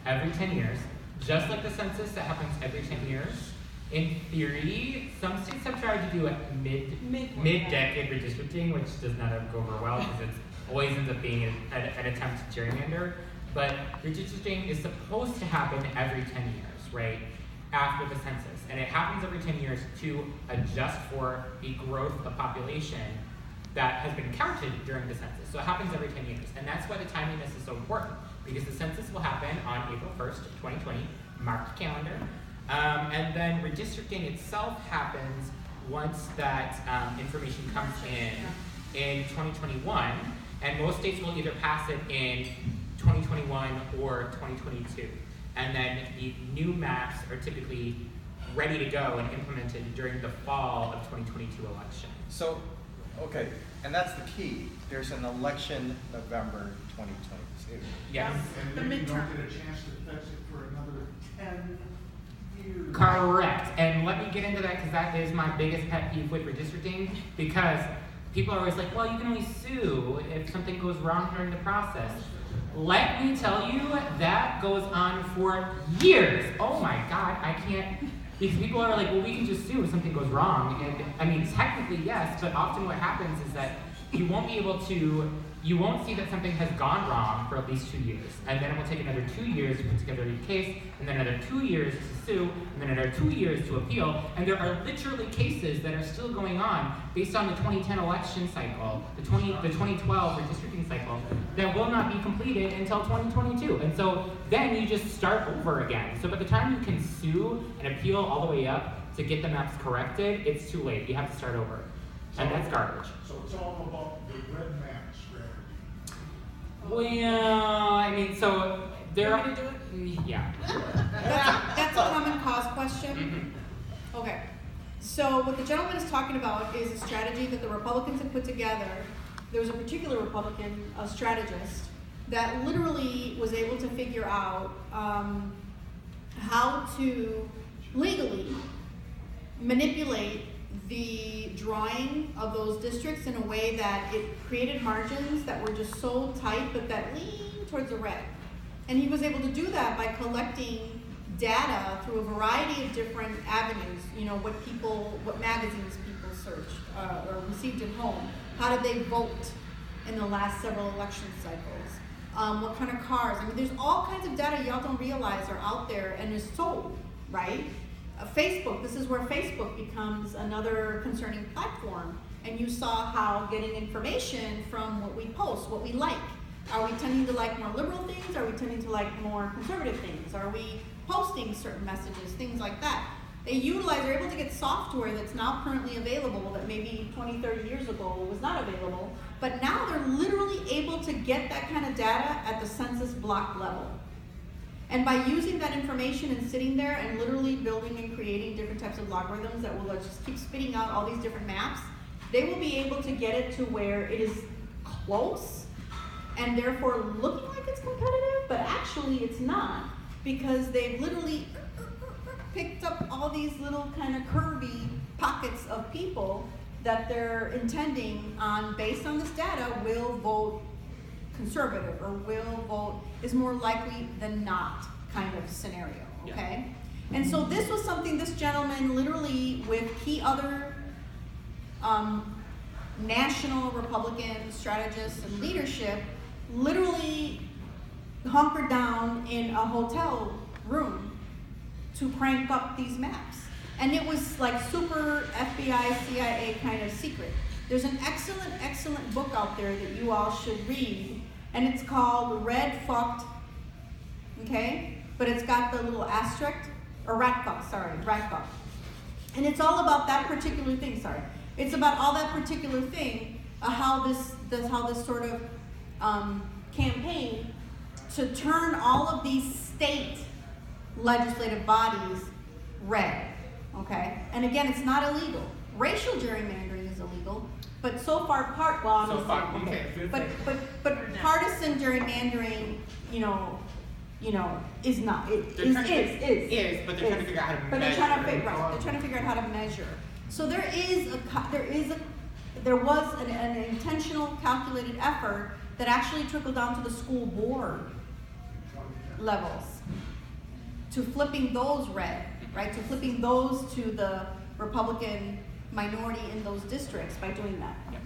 every 10 years, just like the census that happens every 10 years. In theory, some states have tried to do a mid-decade redistricting, which does not go over well because it always ends up being an attempt to gerrymander. But redistricting is supposed to happen every 10 years, right? After the census. And it happens every 10 years to adjust for the growth of population that has been counted during the census. So it happens every 10 years. And that's why the timeliness is so important, because the census will happen on April 1st, 2020, mark the calendar. And then redistricting itself happens once that information comes in 2021, and most states will either pass it in 2021 or 2022. And then the new maps are typically ready to go and implemented during the fall of 2022 election. So, okay, and that's the key. There's an election November 2022. Yes. And then you don't get a chance to fix it for another 10 years. Correct. And let me get into that because that is my biggest pet peeve with redistricting, because people are always like, well, you can only sue if something goes wrong during the process. Let me tell you, that goes on for years. Oh my God, I can't, because people are like, well, we can just sue if something goes wrong. And I mean, technically yes, but often what happens is that you won't be able to, you won't see that something has gone wrong for at least 2 years. And then it will take another 2 years to put together a case, and then another 2 years to sue, and then another 2 years to appeal. And there are literally cases that are still going on based on the 2010 election cycle, the 2012 redistricting cycle, that will not be completed until 2022. And so then you just start over again. So by the time you can sue and appeal all the way up to get the maps corrected, it's too late. You have to start over. And that's garbage. So it's all about the red map strategy. Well, I mean, so there Want are. me to do it? Yeah. That's a common cause question. Mm-hmm. Okay. So what the gentleman is talking about is a strategy that the Republicans have put together. There was a particular Republican, a strategist, that literally was able to figure out how to legally manipulate the drawing of those districts in a way that it created margins that were just so tight but that leaned towards the red. And he was able to do that by collecting data through a variety of different avenues. You know, what magazines people searched or received at home. How did they vote in the last several election cycles? What kind of cars? I mean, there's all kinds of data y'all don't realize are out there and is sold, right? Facebook, this is where Facebook becomes another concerning platform. And you saw how getting information from what we post, what we like. Are we tending to like more liberal things? Are we tending to like more conservative things? Are we posting certain messages, things like that? They're able to get software that's now currently available that maybe 20, 30 years ago was not available. But now they're literally able to get that kind of data at the census block level. And by using that information and sitting there and literally building and creating different types of logarithms that will just keep spitting out all these different maps, they will be able to get it to where it is close and therefore looking like it's competitive, but actually it's not, because they've literally picked up all these little kind of curvy pockets of people that they're intending on, based on this data, will vote conservative or will vote, is more likely than not kind of scenario, okay? Yeah. And so this was something this gentleman literally, with key other national Republican strategists and leadership, literally hunkered down in a hotel room to crank up these maps. And it was like super FBI, CIA kind of secret. There's an excellent, excellent book out there that you all should read, and it's called Red Fucked, okay? But it's got the little asterisk, or Rat Fuck. And it's all about that particular thing, It's about all that particular thing, how this sort of campaign to turn all of these state legislative bodies red, okay? And again, it's not illegal. Racial gerrymandering is illegal, but so far but partisan gerrymandering, is not. But they're trying to figure out how to measure. But they're trying to figure out how to measure. So there was an intentional, calculated effort that actually trickled down to the school board levels to flipping those red, right? To flipping those to the Republican minority in those districts by doing that. Yep.